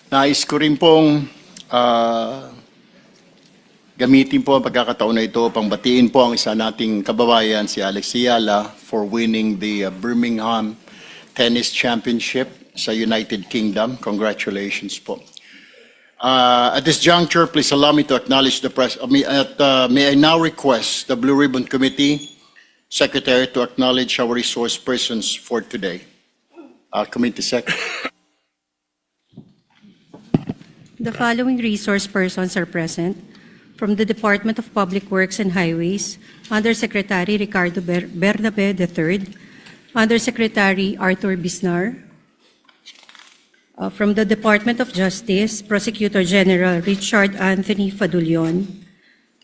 Nais ko rin pong gamitin po ang pagkakataon na ito, pangbatiin po ang isa nating kababayan, si Alex Ayala, for winning the Birmingham Tennis Championship sa United Kingdom. Congratulations po. At this juncture, please allow me to acknowledge the press. May I now request the Blue Ribbon Committee Secretary to acknowledge our resource persons for today. Committee Secretary. The following resource persons are present. From the Department of Public Works and Highways, Undersecretary Ricardo Bernabe III, Undersecretary Arthur Bisnar. From the Department of Justice, Prosecutor General Richard Anthony Fadulion,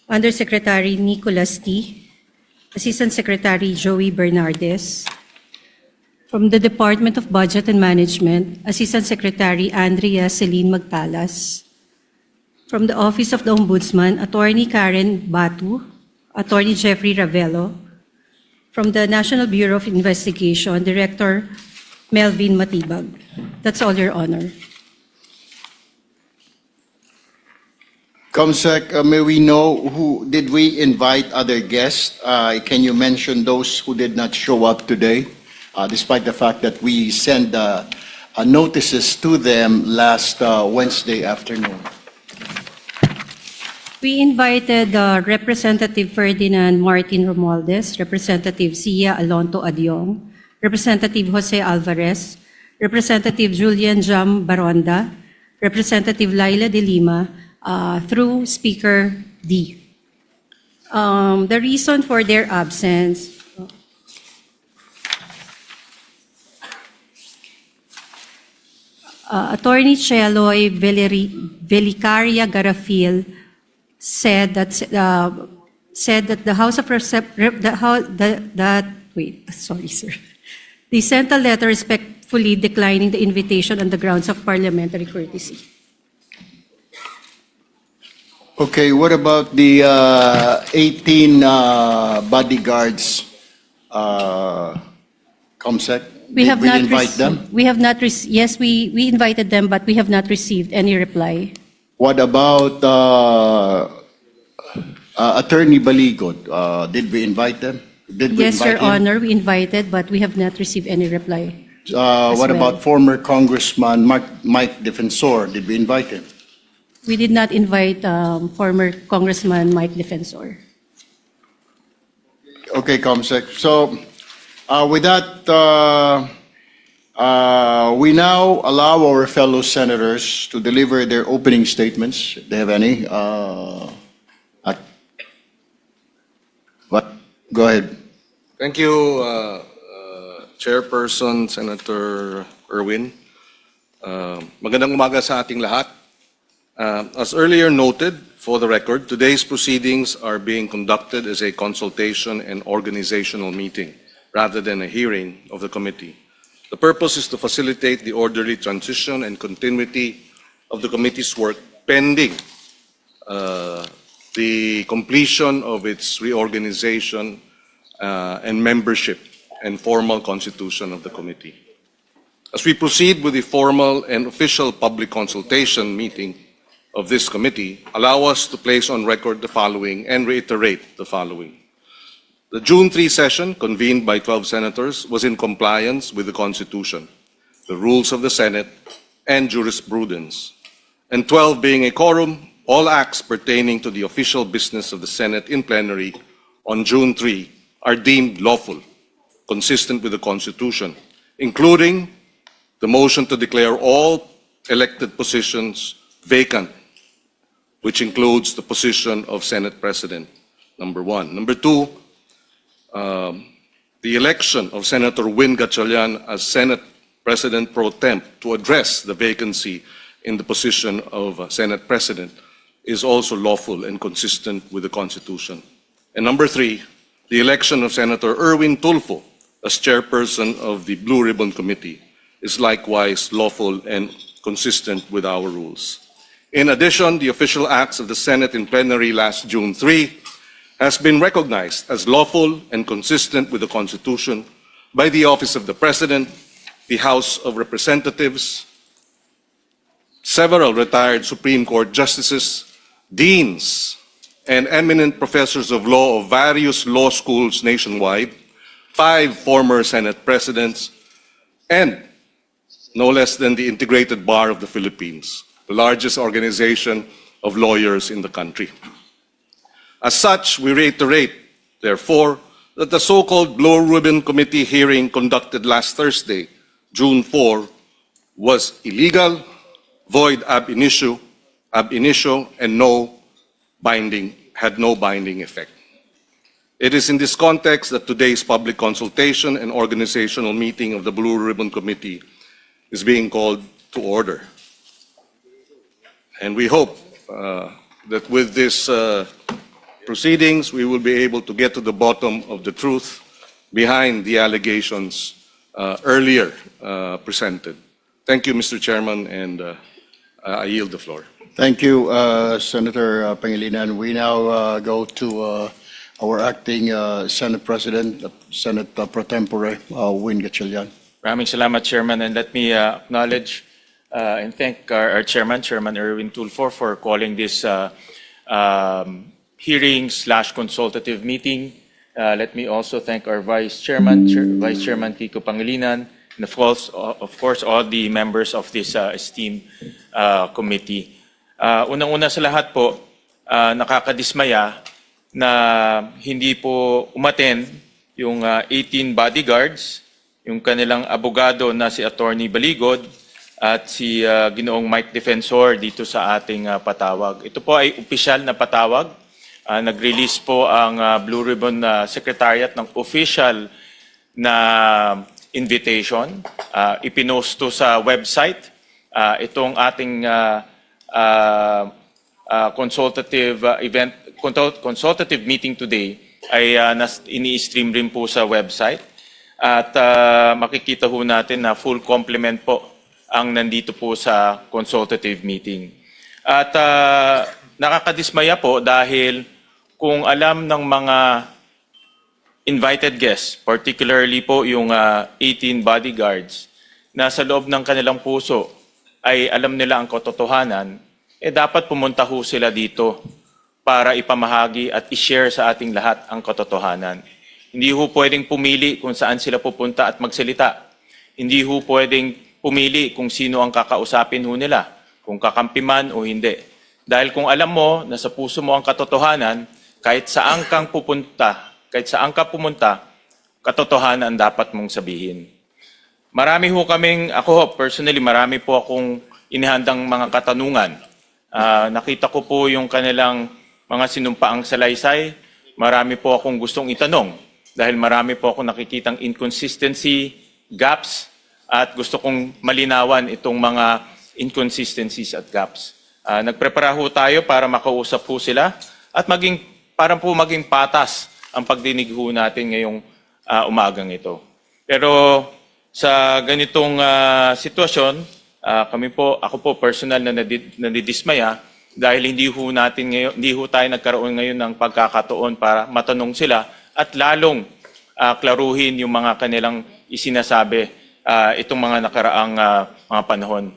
Undersecretary Nicholas T., Assistant Secretary Joey Bernardes. From the Department of Budget and Management, Assistant Secretary Andrea Celine Magtalas. From the Office of the Ombudsman, Attorney Karen Batu, Attorney Jeffrey Ravello. From the National Bureau of Investigation, Director Melvin Matibag. That's all, Your Honor. Comsec, may we know who did we invite other guests? Can you mention those who did not show up today, despite the fact that we sent notices to them last Wednesday afternoon? We invited Representative Ferdinand Martin Romualdez, Representative Sia Alonto Adyong, Representative Jose Alvarez, Representative Julian Jam Baronda, Representative Laila de Lima, through Speaker D. The reason for their absence, Attorney Cheloy Velicaria Garafil said that the House of They sent a letter respectfully declining the invitation on the grounds of parliamentary courtesy. Okay, what about the 18 bodyguards, Comsec? Did we invite them? We have not. Yes, we invited them, but we have not received any reply. What about Attorney Baligot? Did we invite them? Did we Yes, invite Your him? Honor, we invited, but we have not received any reply. What well. about former Congressman Mike Defensor? Did we invite him? We did not invite former Congressman Mike Defensor. Okay, Comsec. So, with that, we now allow our fellow senators to deliver their opening statements, if they have any. Go ahead. Thank you, Chairperson Senator Erwin. Magandang umaga sa ating lahat. As earlier noted, for the record, today's proceedings are being conducted as a consultation and organizational meeting rather than a hearing of the committee. The purpose is to facilitate the orderly transition and continuity of the committee's work pending the completion of its reorganization and membership and formal constitution of the committee. As we proceed with the formal and official public consultation meeting of this committee, allow us to place on record the following and reiterate the following. The June 3 session, convened by 12 senators, was in compliance with the Constitution, the rules of the Senate, and jurisprudence. And 12 being a quorum, all acts pertaining to the official business of the Senate in plenary on June 3 are deemed lawful, consistent with the Constitution, including the motion to declare all elected positions vacant, which includes the position of Senate President, number one. Number two, the election of Senator Win Gatchalian as Senate President pro tem to address the vacancy in the position of Senate President is also lawful and consistent with the Constitution. And number three, the election of Senator Erwin Tulfo as chairperson of the Blue Ribbon Committee is likewise lawful and consistent with our rules. In addition, the official acts of the Senate in plenary last June 3 has been recognized as lawful and consistent with the Constitution by the Office of the President, the House of Representatives, several retired Supreme Court justices, deans, and eminent professors of law of various law schools nationwide, 5 former Senate presidents, and no less than the Integrated Bar of the Philippines, the largest organization of lawyers in the country. As such, we reiterate, therefore, that the so-called Blue Ribbon Committee hearing conducted last Thursday, June 4, was illegal, void ab initio, and had no binding effect. It is in this context that today's public consultation and organizational meeting of the Blue Ribbon Committee is being called to order. And we hope that with this proceedings, we will be able to get to the bottom of the truth behind the allegations earlier presented. Thank you, Mr. Chairman, and I yield the floor. Thank you, Senator Pangilinan. We now go to our acting Senate President, Senate Pro Tempore, Win Gatchalian. Maraming salamat, Chairman, and let me acknowledge and thank our Chairman, Chairman Erwin Tulfo, for calling this hearing/consultative meeting. Let me also thank our Vice Chairman, Vice Chairman Kiko Pangilinan, and of course, all the members of this esteemed committee. Unang-una sa lahat po, nakakadismaya na hindi po umattend yung 18 bodyguards, yung kanilang abogado na si Attorney Baligod at si Ginoong Mike Defensor dito sa ating patawag. Ito po ay opisyal na patawag. Nag-release po ang Blue Ribbon Secretariat ng official na invitation. Ipinost to sa website. Itong ating consultative meeting today ay ini-stream rin po sa website. At makikita ho natin na full complement po ang nandito po sa consultative meeting. At nakakadismaya po dahil kung alam ng mga invited guests, particularly po yung 18 bodyguards, na sa loob ng kanilang puso ay alam nila ang katotohanan, dapat pumunta ho sila dito para ipamahagi at i-share sa ating lahat ang katotohanan. Hindi ho pwedeng pumili kung saan sila pupunta at magsalita. Hindi ho pwedeng pumili kung sino ang kakausapin ho nila, kung kakampi man o hindi. Dahil kung alam mo na sa puso mo ang katotohanan, kahit saan ka pumunta, katotohanan ang dapat mong sabihin. Marami ho ako personally, marami po akong inihandang mga katanungan. Nakita ko po yung kanilang mga sinumpaang salaysay. Marami po akong gustong itanong dahil marami po akong nakikitang inconsistency, gaps, at gusto kong malinawan itong mga inconsistencies at gaps. Nagprepara ho tayo para makausap po sila at para po maging patas ang pagdinig ho natin ngayong umagang ito. Pero sa ganitong sitwasyon, ako po personal na nadidismaya dahil hindi ho tayo nagkaroon ngayon ng pagkakataon para matanong sila at lalong klaruhin yung mga kanilang isinasabi itong mga nakaraang mga panahon.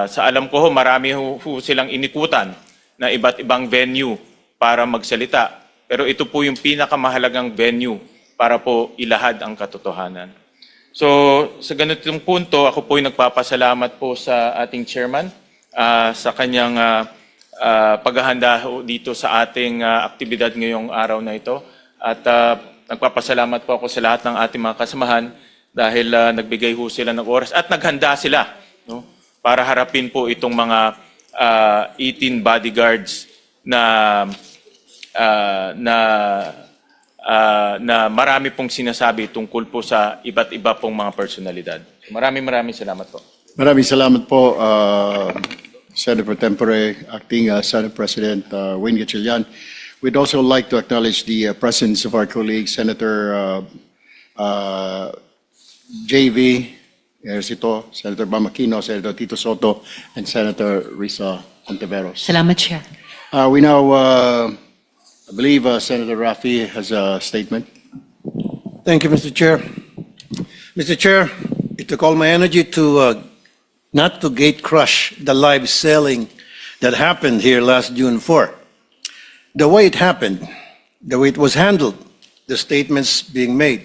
Sa alam ko marami ho silang inikutan na iba't ibang venue para magsalita. Pero ito po yung pinakamahalagang venue para po ilahad ang katotohanan. So sa ganitong punto, ako po ay nagpapasalamat po sa ating chairman sa kanyang paghahanda dito sa ating aktibidad ngayong araw na ito. At nagpapasalamat po ako sa lahat ng ating mga kasamahan dahil nagbigay ho sila ng oras at naghanda sila, no, para harapin po itong mga 18 bodyguards na marami pong sinasabi tungkol po sa iba't iba pong mga personalidad. Maraming salamat po. Maraming salamat po, Senator Pro Tempore, Acting Senate President Win Gatchalian. We'd also like to acknowledge the presence of our colleague, Senator JV, Senator Bam Aquino, Senator Tito Soto, and Senator Risa Ontiveros. Salamat, Chair. We now, I believe Senator Rafi has a statement. Thank you, Mr. Chair. Mr. Chair, it took all my energy to not to gate crush the live selling that happened here last June 4. The way it happened, the way it was handled, the statements being made.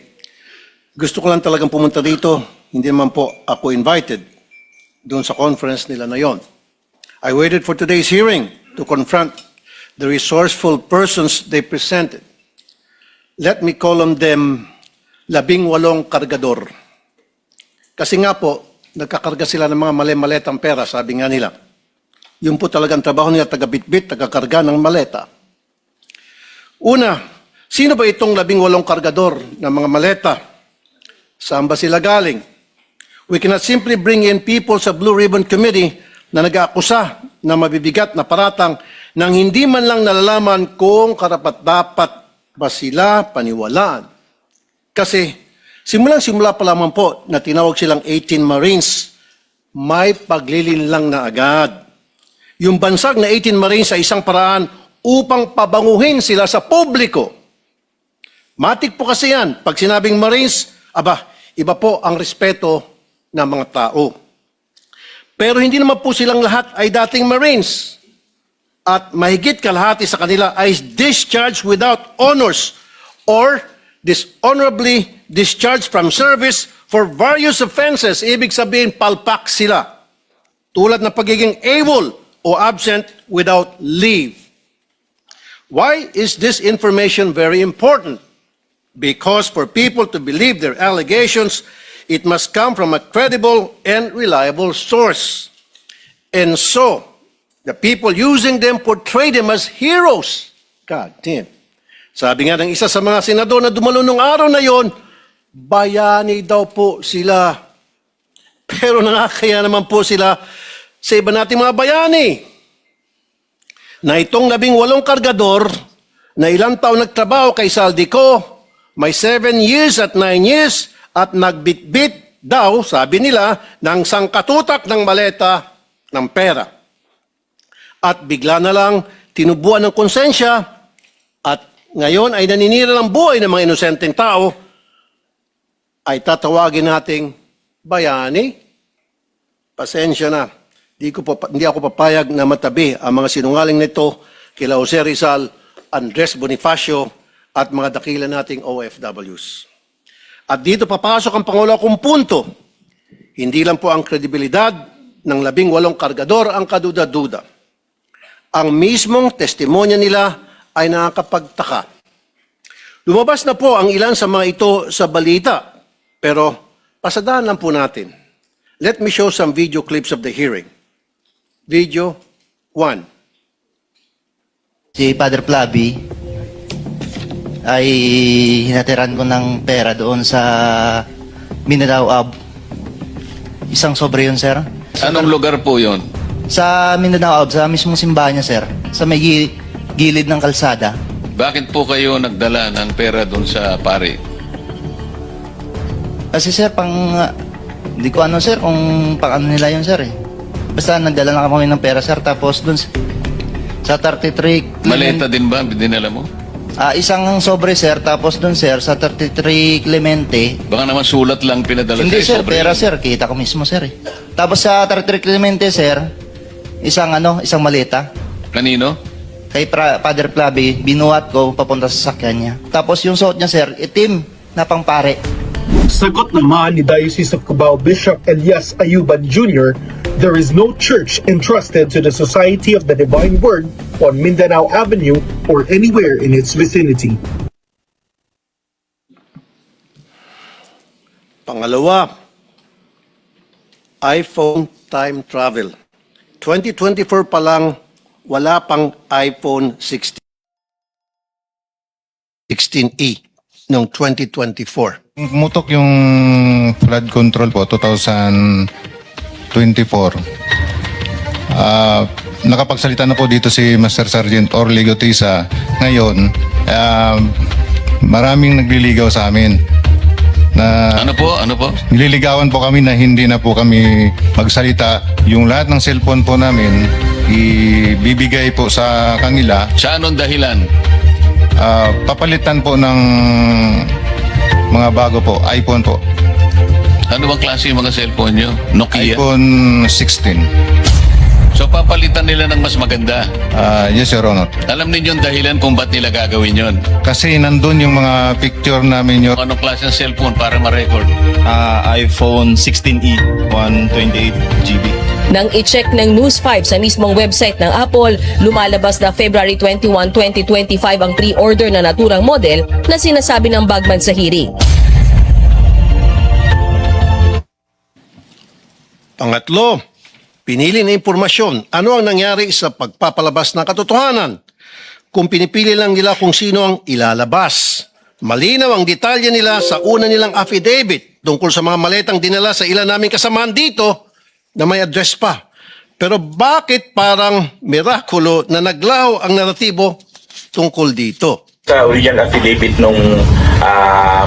Gusto ko lang talagang pumunta dito, hindi naman po ako invited doon sa conference nila na yon. I waited for today's hearing to confront the resourceful persons they presented. Let me call on them 18 kargador. Kasi nga po, nagkakarga sila ng mga mali-maletang pera, sabi nga nila. Yun po talagang trabaho nila, taga-bitbit, taga-karga ng maleta. Una, sino ba itong 18 kargador ng mga maleta? Saan ba sila galing? We cannot simply bring in people sa Blue Ribbon Committee na nag-aakusa na mabibigat na paratang nang hindi man lang nalalaman kung karapat-dapat ba sila paniwalaan. Kasi simulang-simula pa lamang po na tinawag silang 18 Marines, may paglilinlang na agad. Yung bansag na 18 Marines sa isang paraan upang pabanguhin sila sa publiko. Matik po kasi yan. Pag sinabing Marines, iba po ang respeto ng mga tao. Pero hindi naman po silang lahat ay dating Marines. At mahigit kalahati sa kanila ay discharged without honors or dishonorably discharged from service for various offenses. Ibig sabihin, palpak sila. Tulad ng pagiging AWOL o absent without leave. Why is this information very important? Because for people to believe their allegations, it must come from a credible and reliable source. And so, the people using them portray them as heroes. God damn. Sabi nga ng isa sa mga senador na dumalo nung araw na yon, bayani daw po sila. Pero nakakaya naman po sila sa iba nating mga bayani. Na itong 18 kargador na ilang taon nagtrabaho kay Saldico, may 7 years at 9 years at nagbitbit daw, sabi nila, ng sangkatutak ng maleta ng pera. At bigla na lang tinubuan ng konsensya at ngayon ay naninira ng buhay ng mga inosenteng tao, ay tatawagin nating bayani. Pasensya na. Hindi ako papayag na matabi ang mga sinungaling nito kila Jose Rizal, Andres Bonifacio at mga dakila nating OFWs. At dito papasok ang Pangulo kong punto. Hindi lang po ang kredibilidad ng 18 kargador ang kaduda-duda. Ang mismong testimonya nila ay nakakapagtaka. Lumabas na po ang ilan sa mga ito sa balita, pero pasadaan lang po natin. Let me show some video clips of the hearing. Video 1. Si Father Flavi ay hinatiran ko ng pera doon sa Mindanao Ab. Isang sobre yun, sir. Anong lugar po yon? Sa Mindanao Ab, sa mismong simbahan niya, sir. Sa may gilid ng kalsada. Bakit po kayo nagdala ng pera doon sa pare? Kasi, sir, hindi ko ano, sir, kung pang ano nila yun, sir, eh. Basta nagdala na kami ng pera, sir. Tapos doon sa 33... Maleta din ba dinala mo? Isang sobre, sir. Tapos doon, sir, sa 33 Clemente. Baka naman sulat lang pinadala Hindi, sa sir. Pera, sir. Kita ko mismo, sir, eh. Tapos sa 33 Clemente, sir, isang maleta. Kanino? Kay Father Flavi, binuhat ko papunta sa sakyan niya. Tapos yung suot niya, sir, itim na pangpare. Sagot naman ni Diocese of Cubao Bishop Elias Ayuban Jr., there is no church entrusted to the Society of the Divine Word on Mindanao Avenue or anywhere in its vicinity. Pangalawa, iPhone time travel. 2024 pa lang, wala pang iPhone 16e noong 2024. Mutok yung flood control po, 2024. Nakapagsalita na po dito si Master Sergeant Orly Gotisa. Ngayon, maraming nagliligaw sa amin. Ano po? Nililigawan po kami na hindi na po kami magsalita. Yung lahat ng cellphone po namin, ibibigay po sa kanila. Sa anong dahilan? Papalitan po ng mga bago po, iPhone po. Ano bang klase yung mga cellphone nyo? Nokia? iPhone 16. So papalitan nila ng mas maganda. Yes, Your Honor. Alam ninyo yung dahilan kung ba't nila gagawin yon? Kasi nandun yung mga picture namin, Your Anong klase ng cellphone para ma-record? iPhone 16e, 128 GB. Nang i-check ng News 5 sa mismong website ng Apple, lumalabas na February 21, 2025 ang pre-order na naturang model na sinasabi ng Bagman sa hearing. Pangatlo, pinili na impormasyon. Ano ang nangyari sa pagpapalabas ng katotohanan? Kung pinipili lang nila kung sino ang ilalabas. Malinaw ang detalye nila sa una nilang affidavit tungkol sa mga maletang dinala sa ilan naming kasamaan dito na may address pa. Pero bakit parang mirakulo na naglaho ang naratibo tungkol dito? Sa original affidavit nung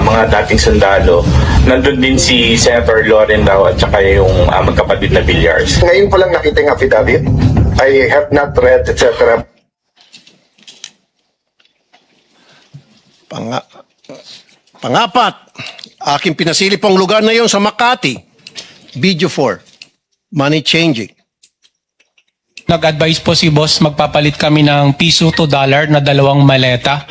mga dating sundalo, nandun din si Senator Loren daw at saka yung magkapatid na Villars. Ngayon ko lang nakita yung affidavit. I have not read, etc. Pangapat, aking pinasilip ang lugar na yon sa Makati. Video 4, money changing. Nag-advise po si boss, magpapalit kami ng piso to dollar na 2 maleta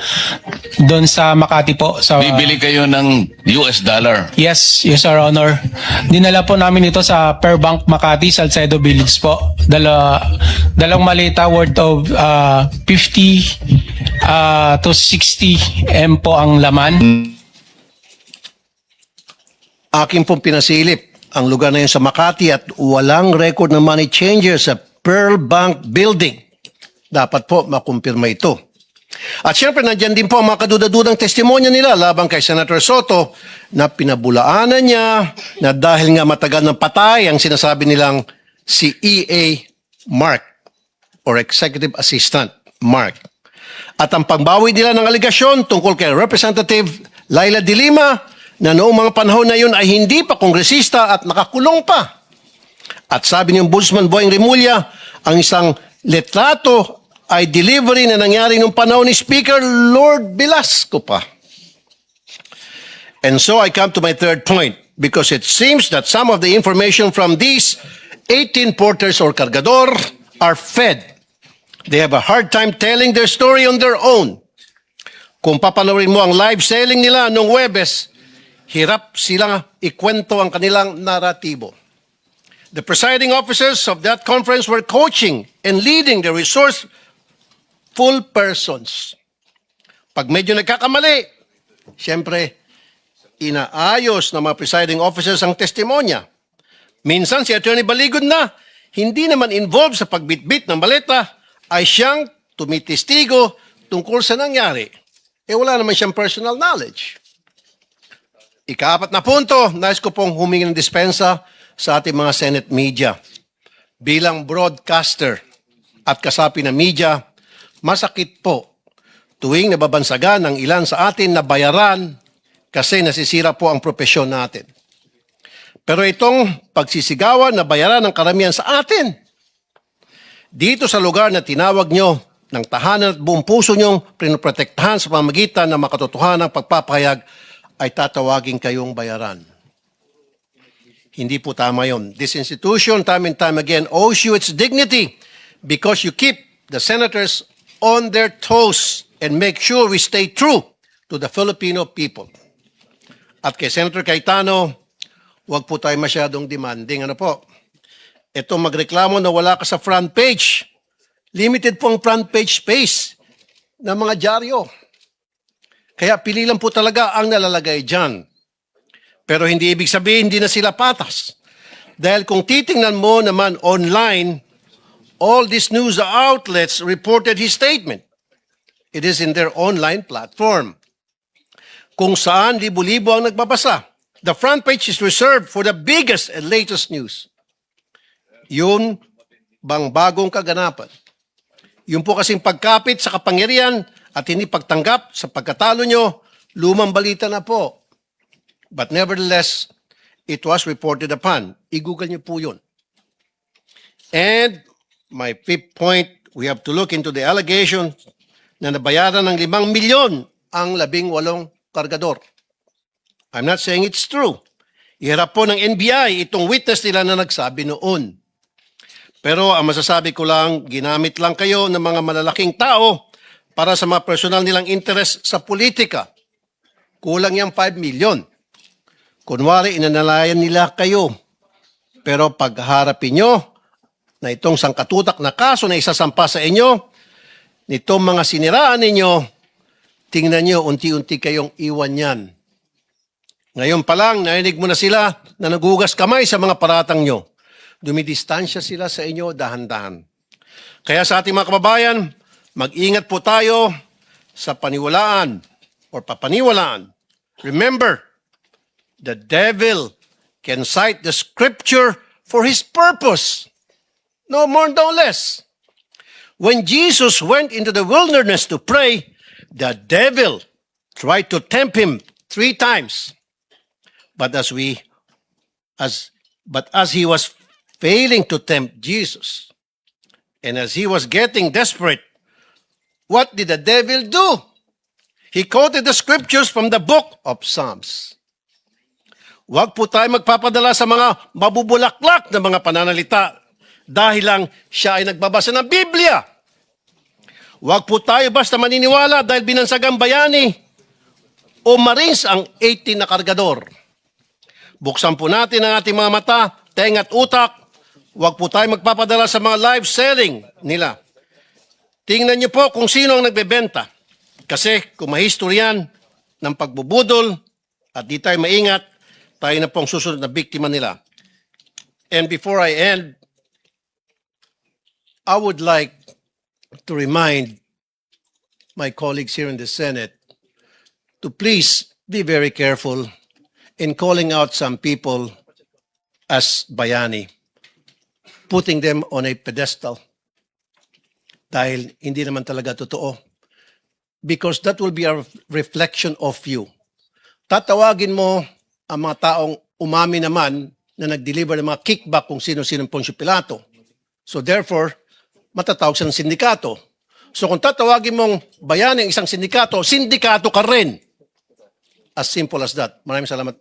doon sa Makati po. Sa, Bibili kayo ng US dollar. Yes, Your Honor. Dinala po namin ito sa Per Bank Makati, Salcedo Village po. Dalawang maleta worth of 50 to 60 M po ang laman. Aking pong pinasilip ang lugar na yun sa Makati at walang record ng money changer sa Pearl Bank Building. Dapat po makumpirma ito. At syempre, nandyan din po ang mga kadudadudang testimonya nila laban kay Senator Soto na pinabulaanan niya na dahil nga matagal ng patay ang sinasabi nilang si E.A. Mark or Executive Assistant Mark. At ang pagbawi nila ng aligasyon tungkol kay Representative Laila de Lima na noong mga panahon na yun ay hindi pa kongresista at nakakulong pa. At sabi ni Ombudsman Boying Rimulya, ang isang letrato ay delivery na nangyari nung panahon ni Speaker Lord Velasco pa. And so I come to my third point because it seems that some of the information from these 18 porters or cargador are fed. They have a hard time telling their story on their own. Kung papanoorin mo ang live selling nila nung Huwebes, hirap silang ikwento ang kanilang naratibo. The presiding officers of that conference were coaching and leading the resourceful persons. Pag medyo nagkakamali, siyempre, inaayos ng mga presiding officers ang testimonya. Minsan si Attorney Baligod na, hindi naman involved sa pagbitbit ng maleta, ay siyang tumitestigo tungkol sa nangyari. Wala naman siyang personal knowledge. Ika-4 na punto, nais ko pong humingi ng dispensa sa ating mga Senate media. Bilang broadcaster at kasapi ng media, masakit po tuwing nababansagan ng ilan sa atin na bayaran kasi nasisira po ang propesyon natin. Pero itong pagsisigawan na bayaran ng karamihan sa atin, dito sa lugar na tinawag nyo ng tahanan at buong puso nyong pinoprotektahan sa pamamagitan ng makatotohanang pagpapahayag, ay tatawagin kayong bayaran. Hindi po tama yon. This institution, time and time again, owes you its dignity because you keep the senators on their toes and make sure we stay true to the Filipino people. At kay Senator Cayetano, huwag po tayo masyadong demanding. Ano po? Ito magreklamo na wala ka sa front page. Limited po ang front page space ng mga dyaryo. Kaya pili lang po talaga ang nalalagay dyan. Pero hindi ibig sabihin hindi na sila patas. Dahil kung titingnan mo naman online, all these news outlets reported his statement. It is in their online platform. Kung saan libo-libo ang nagbabasa. The front page is reserved for the biggest and latest news. Yun bang bagong kaganapan? Yun po kasing pagkapit sa kapangyarihan at hindi pagtanggap sa pagkatalo nyo, lumang balita na po. But nevertheless, it was reported upon. I-google niyo po yun. And my fifth point, we have to look into the allegation na nabayaran ng 5 milyon ang 18 kargador. I'm not saying it's true. Iharap po ng NBI itong witness nila na nagsabi noon. Pero ang masasabi ko lang, ginamit lang kayo ng mga malalaking tao para sa mga personal nilang interest sa politika. Kulang yung 5 million. Kunwari, inanalayan nila kayo. Pero pagharapin nyo na itong sangkatutak na kaso na isasampa sa inyo, nitong mga siniraan ninyo, tingnan nyo, unti-unti kayong iwan yan. Ngayon pa lang, narinig mo na sila na nagugas kamay sa mga paratang nyo. Dumidistansya sila sa inyo dahan-dahan. Kaya sa ating mga kababayan, mag-ingat po tayo sa paniwalaan or papaniwalaan. Remember, the devil can cite the scripture for his purpose. No more, no less. When Jesus went into the wilderness to pray, the devil tried to tempt him 3 times. But as he was failing to tempt Jesus, and as he was getting desperate, what did the devil do? He quoted the scriptures from the book of Psalms. Huwag po tayo magpapadala sa mga mabubulaklak na mga pananalita dahil lang siya ay nagbabasa ng Biblia. Huwag po tayo basta maniniwala dahil binansagang bayani o Marines ang 18 na kargador. Buksan po natin ang ating mga mata, tenga at utak. Huwag po tayo magpapadala sa mga live selling nila. Tingnan niyo po kung sino ang nagbebenta. Kasi kung mahistoryan ng pagbubudol at di tayo maingat, tayo na pong susunod na biktima nila. And before I end, I would like to remind my colleagues here in the Senate to please be very careful in calling out some people as bayani, putting them on a pedestal dahil hindi naman talaga totoo. Because that will be a reflection of you. Tatawagin mo ang mga taong umami naman na nag-deliver ng mga kickback kung sino-sino Poncio Pilato. So therefore, matatawag siya ng sindikato. So kung tatawagin mong bayani ang isang sindikato, sindikato ka rin. As simple as that. Maraming salamat.